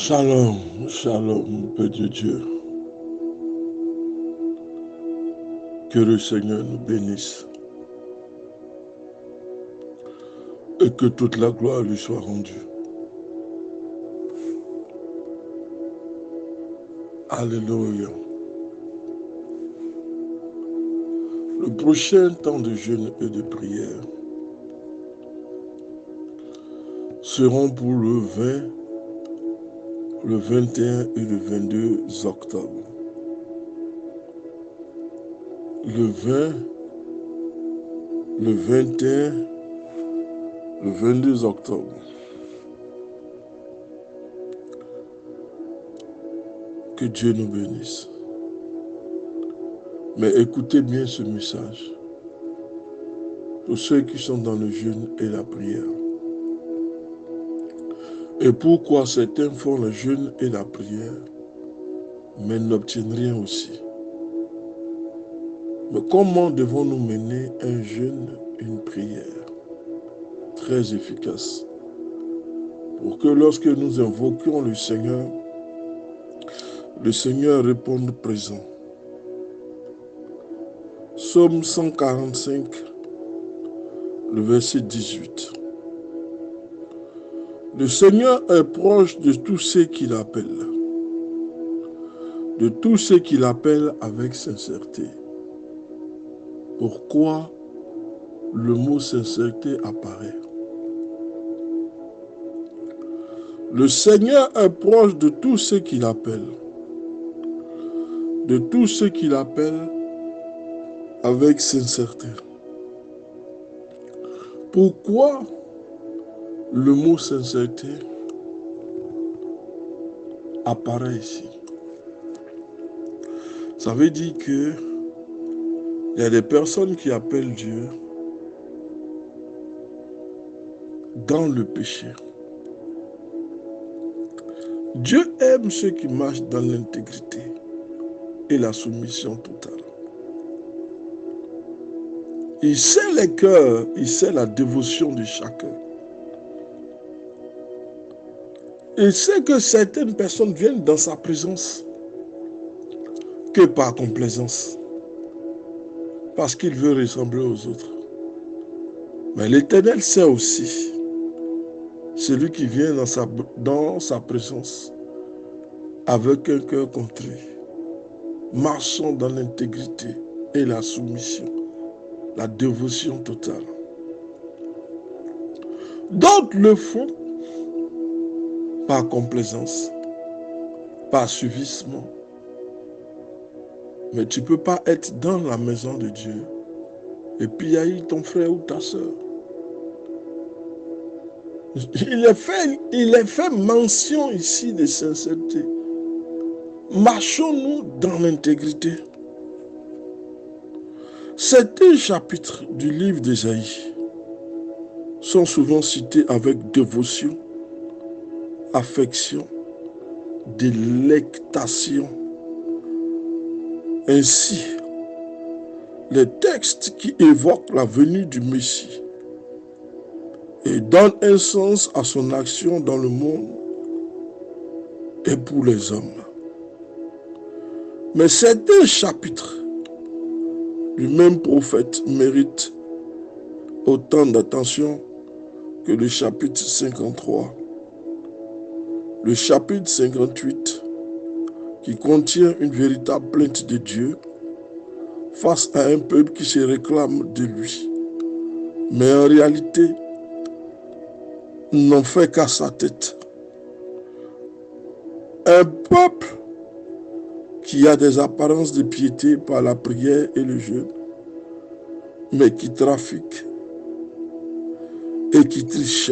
Shalom, shalom, Père de Dieu. Que le Seigneur nous bénisse et que toute la gloire lui soit rendue. Alléluia. Le prochain temps de jeûne et de prière seront pour le 20, le 21 et le 22 octobre. Le 20, le 21, le 22 octobre. Que Dieu nous bénisse. Mais écoutez bien ce message pour ceux qui sont dans le jeûne et la prière. Et pourquoi certains font le jeûne et la prière, mais n'obtiennent rien aussi. Mais comment devons-nous mener un jeûne, une prière très efficace pour que lorsque nous invoquions le Seigneur réponde présent. Psaume 145, le verset 18. Le Seigneur est proche de tous ceux qui l'appellent, de tous ceux qui l'appellent avec sincérité. Pourquoi le mot sincérité apparaît? Le Seigneur est proche de tous ceux qui l'appellent, de tous ceux qui l'appellent avec sincérité. Pourquoi le mot sincérité apparaît ici? Ça veut dire que il y a des personnes qui appellent Dieu dans le péché. Dieu aime ceux qui marchent dans l'intégrité et la soumission totale. Il sait les cœurs, il sait la dévotion de chacun. Il sait que certaines personnes viennent dans sa présence que par complaisance, parce qu'il veut ressembler aux autres. Mais l'Éternel sait aussi celui qui vient dans sa présence avec un cœur contrit, marchant dans l'intégrité et la soumission, la dévotion totale. D'autres le font par complaisance, par suivissement. Mais tu ne peux pas être dans la maison de Dieu et puis haïr ton frère ou ta soeur. Il est fait mention ici de sincérité. Marchons-nous dans l'intégrité. Certains chapitres du livre d'Ésaïe sont souvent cités avec dévotion, affection, délectation. Ainsi, les textes qui évoquent la venue du Messie et donnent un sens à son action dans le monde et pour les hommes. Mais certains chapitres du même prophète méritent autant d'attention que le chapitre 53. Le chapitre 58, qui contient une véritable plainte de Dieu face à un peuple qui se réclame de lui, mais en réalité n'en fait qu'à sa tête. Un peuple qui a des apparences de piété par la prière et le jeûne, mais qui trafique et qui triche.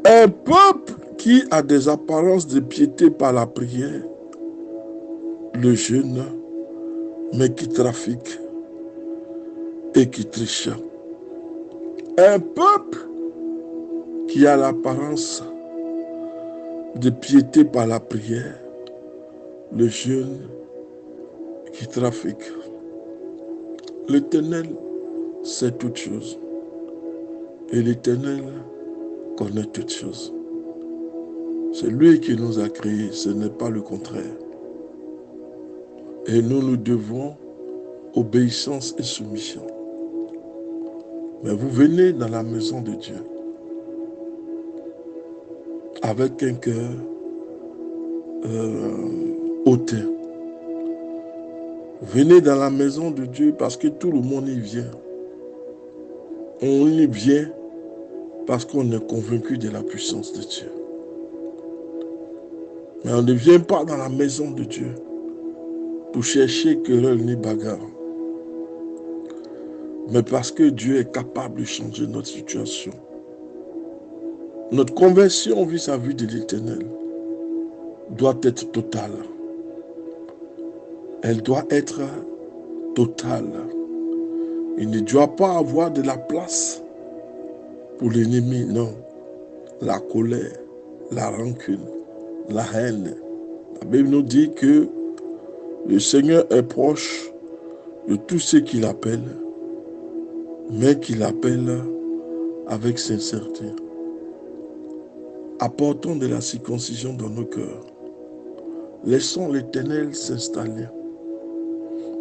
Un peuple qui a des apparences de piété par la prière, le jeûne, mais qui trafique et qui triche. Un peuple qui a l'apparence de piété par la prière, le jeûne, qui trafique. L'Éternel sait toutes choses et l'Éternel connaît toutes choses. C'est lui qui nous a créés, ce n'est pas le contraire. Et nous devons obéissance et soumission. Mais vous venez dans la maison de Dieu avec un cœur hautain. Venez dans la maison de Dieu parce que tout le monde y vient. On y vient parce qu'on est convaincu de la puissance de Dieu. Mais on ne vient pas dans la maison de Dieu pour chercher querelle ni bagarre. Mais parce que Dieu est capable de changer notre situation. Notre conversion vis-à-vis de l'Éternel doit être totale. Elle doit être totale. Il ne doit pas avoir de la place pour l'ennemi, non. La colère, la rancune, la haine. La Bible nous dit que le Seigneur est proche de tous ceux qu'il appelle, mais qu'il appelle avec sincérité. Apportons de la circoncision dans nos cœurs. Laissons l'Éternel s'installer.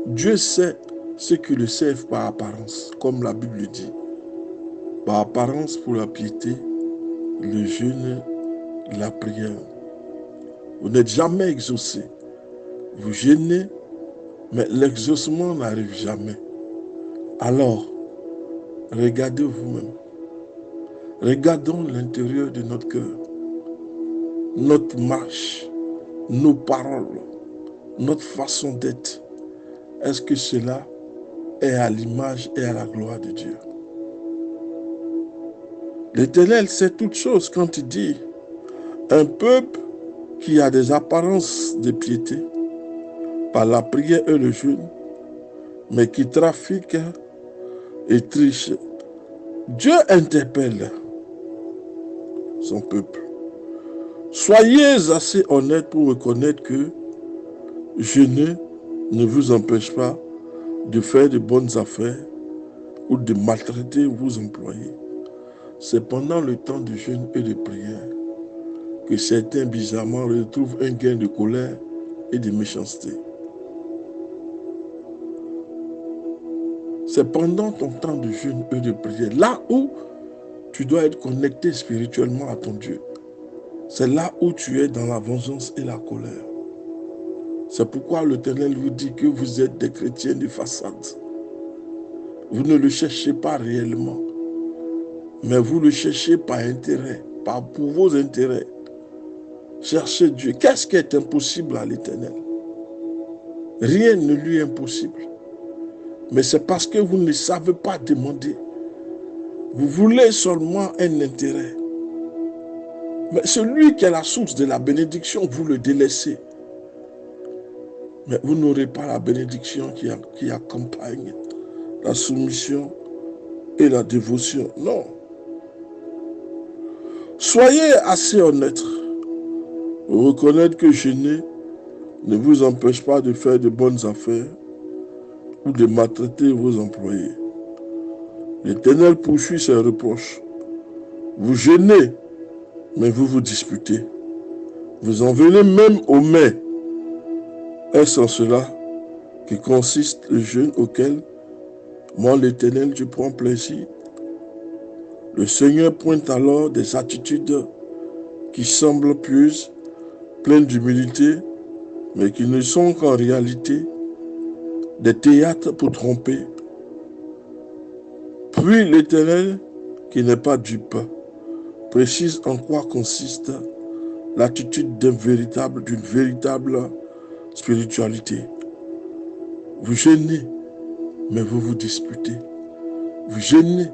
Dieu sait ceux qui le servent par apparence, comme la Bible dit. Par apparence pour la piété, le jeûne, la prière. Vous n'êtes jamais exaucé. Vous jeûnez, mais l'exaucement n'arrive jamais. Alors, regardez vous-même. Regardons l'intérieur de notre cœur, notre marche, nos paroles, notre façon d'être. Est-ce que cela est à l'image et à la gloire de Dieu? L'Éternel sait toutes choses quand il dit un peuple qui a des apparences de piété par la prière et le jeûne, mais qui trafique et triche. Dieu interpelle son peuple. Soyez assez honnêtes pour reconnaître que jeûner ne vous empêche pas de faire de bonnes affaires ou de maltraiter vos employés. C'est pendant le temps de jeûne et de prière que certains bizarrement retrouvent un gain de colère et de méchanceté. C'est pendant ton temps de jeûne et de prière, là où tu dois être connecté spirituellement à ton Dieu. C'est là où tu es dans la vengeance et la colère. C'est pourquoi l'Éternel vous dit que vous êtes des chrétiens de façade. Vous ne le cherchez pas réellement, mais vous le cherchez par intérêt, pour vos intérêts. Cherchez Dieu. Qu'est-ce qui est impossible à l'Éternel? Rien ne lui est impossible. Mais c'est parce que vous ne savez pas demander. Vous voulez seulement un intérêt. Mais celui qui est la source de la bénédiction, vous le délaissez. Mais vous n'aurez pas la bénédiction qui accompagne la soumission et la dévotion. Non. Soyez assez honnête pour reconnaître que jeûner ne vous empêche pas de faire de bonnes affaires ou de maltraiter vos employés. L'Éternel poursuit ses reproches. Vous jeûnez, mais vous vous disputez. Vous en venez même aux mains. Est-ce en cela que consiste le jeûne auquel moi, l'Éternel, je prends plaisir? Le Seigneur pointe alors des attitudes qui semblent pieuses, pleines d'humilité, mais qui ne sont qu'en réalité des théâtres pour tromper. Puis l'Éternel, qui n'est pas dupe, précise en quoi consiste l'attitude d'une véritable spiritualité. Vous jeûnez, mais vous vous disputez. Vous jeûnez,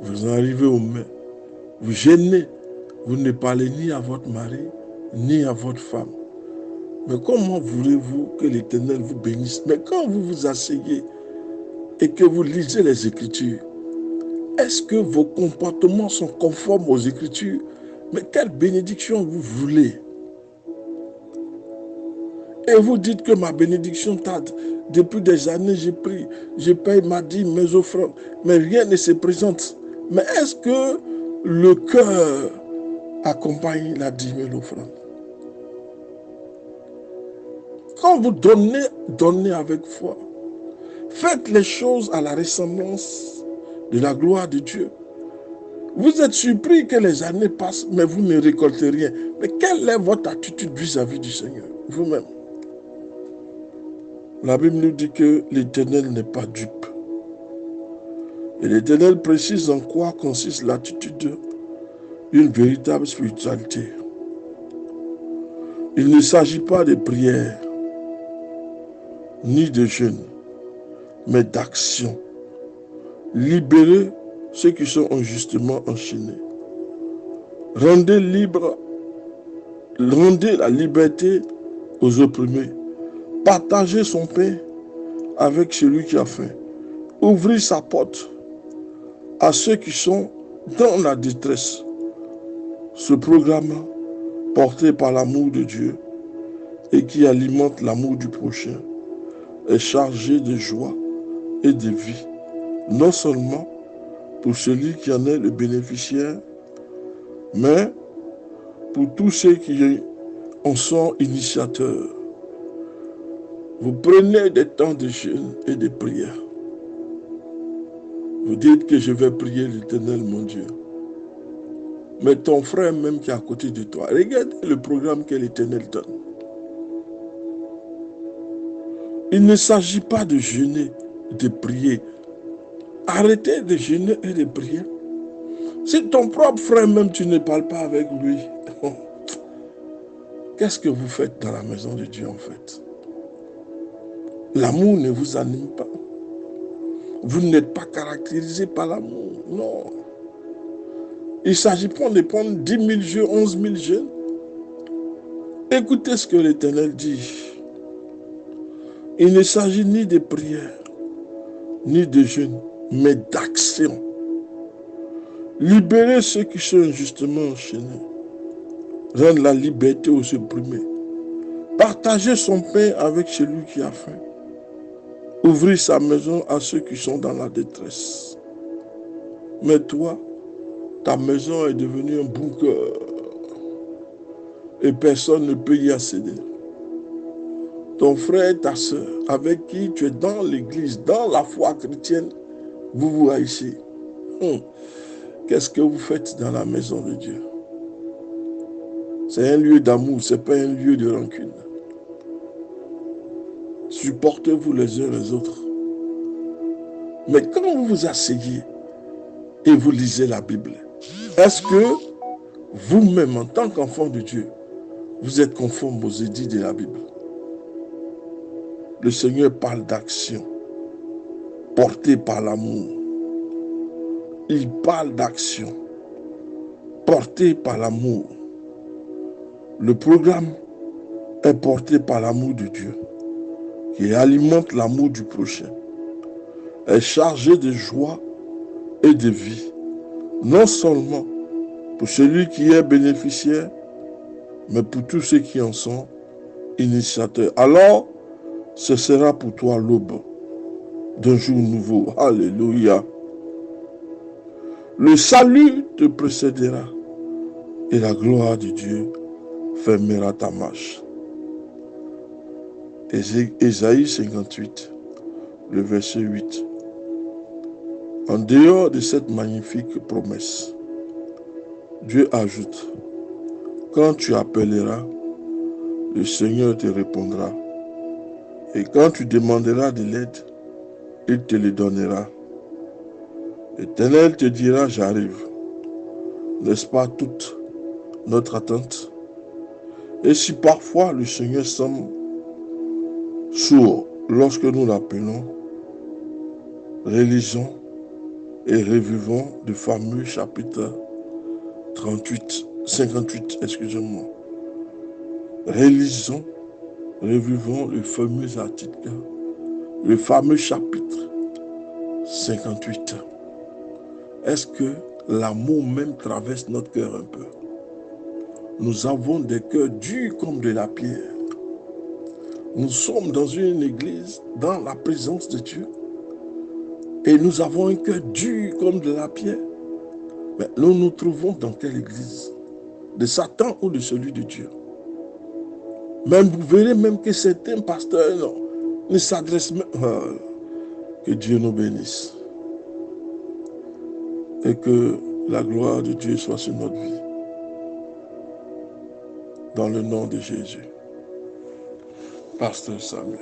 vous en arrivez aux mains. Vous jeûnez, vous ne parlez ni à votre mari, ni à votre femme. Mais comment voulez-vous que l'Éternel vous bénisse? Mais quand vous vous asseyez et que vous lisez les Écritures, est-ce que vos comportements sont conformes aux Écritures? Mais quelle bénédiction vous voulez? Et vous dites que ma bénédiction tarde. Depuis des années, j'ai pris, je paye ma dîme, mes offrandes, mais rien ne se présente. Mais est-ce que le cœur accompagne la dîme et l'offrande. Quand vous donnez, donnez avec foi. Faites les choses à la ressemblance de la gloire de Dieu. Vous êtes surpris que les années passent, mais vous ne récoltez rien. Mais quelle est votre attitude vis-à-vis du Seigneur, vous-même? La Bible nous dit que l'Éternel n'est pas dupe. Et l'Éternel précise en quoi consiste l'attitude d'une véritable spiritualité. Il ne s'agit pas de prière, ni de jeûne, mais d'action. Libérez ceux qui sont injustement enchaînés. Rendez la liberté aux opprimés. Partagez son pain avec celui qui a faim. Ouvrez sa porte à ceux qui sont dans la détresse. Ce programme, porté par l'amour de Dieu et qui alimente l'amour du prochain, est chargé de joie et de vie, non seulement pour celui qui en est le bénéficiaire, mais pour tous ceux qui en sont initiateurs. Vous prenez des temps de jeûne et de prière. Vous dites que je vais prier l'Éternel, mon Dieu. Mais ton frère même qui est à côté de toi, regarde le programme que l'Éternel donne. Il ne s'agit pas de jeûner, de prier. Arrêtez de jeûner et de prier. Si ton propre frère même, tu ne parles pas avec lui, qu'est-ce que vous faites dans la maison de Dieu en fait? L'amour ne vous anime pas. Vous n'êtes pas caractérisé par l'amour, non. Il ne s'agit pas de prendre 10 000 jeux, 11 000 jeunes. Écoutez ce que l'Éternel dit. Il ne s'agit ni de prière, ni de jeûne, mais d'action. Libérez ceux qui sont injustement enchaînés. Rendre la liberté aux opprimés. Partagez son pain avec celui qui a faim. Ouvrir sa maison à ceux qui sont dans la détresse. Mais toi, ta maison est devenue un bunker. Et personne ne peut y accéder. Ton frère, ta soeur, avec qui tu es dans l'église, dans la foi chrétienne, vous vous haïssez. Qu'est-ce que vous faites dans la maison de Dieu? C'est un lieu d'amour, ce n'est pas un lieu de rancune. Supportez-vous les uns les autres. Mais quand vous vous asseyez et vous lisez la Bible, est-ce que vous-même, en tant qu'enfant de Dieu, vous êtes conforme aux édits de la Bible? Le Seigneur parle d'action, portée par l'amour. Il parle d'action, portée par l'amour. Le programme est porté par l'amour de Dieu, qui alimente l'amour du prochain, est chargé de joie et de vie, non seulement pour celui qui est bénéficiaire, mais pour tous ceux qui en sont initiateurs. Alors, ce sera pour toi l'aube d'un jour nouveau. Alléluia. Le salut te précédera et la gloire de Dieu fermera ta marche. Ésaïe 58, le verset 8. En dehors de cette magnifique promesse, Dieu ajoute, quand tu appelleras, le Seigneur te répondra. Et quand tu demanderas de l'aide, il te le donnera. L'Éternel te dira, j'arrive. N'est-ce pas toute notre attente? Et si parfois le Seigneur semble sourd lorsque nous l'appelons, relisons et revivons le fameux chapitre 58, excusez-moi. Relisons, revivons le fameux article, le fameux chapitre 58. Est-ce que l'amour même traverse notre cœur un peu? Nous avons des cœurs durs comme de la pierre. Nous sommes dans une église, dans la présence de Dieu, et nous avons un cœur dur comme de la pierre. Mais nous nous trouvons dans quelle église? de Satan ou de celui de Dieu. Même vous verrez même que certains pasteurs ne s'adressent même... que Dieu nous bénisse. Et que la gloire de Dieu soit sur notre vie. Dans le nom de Jésus. Pasteur Samuel.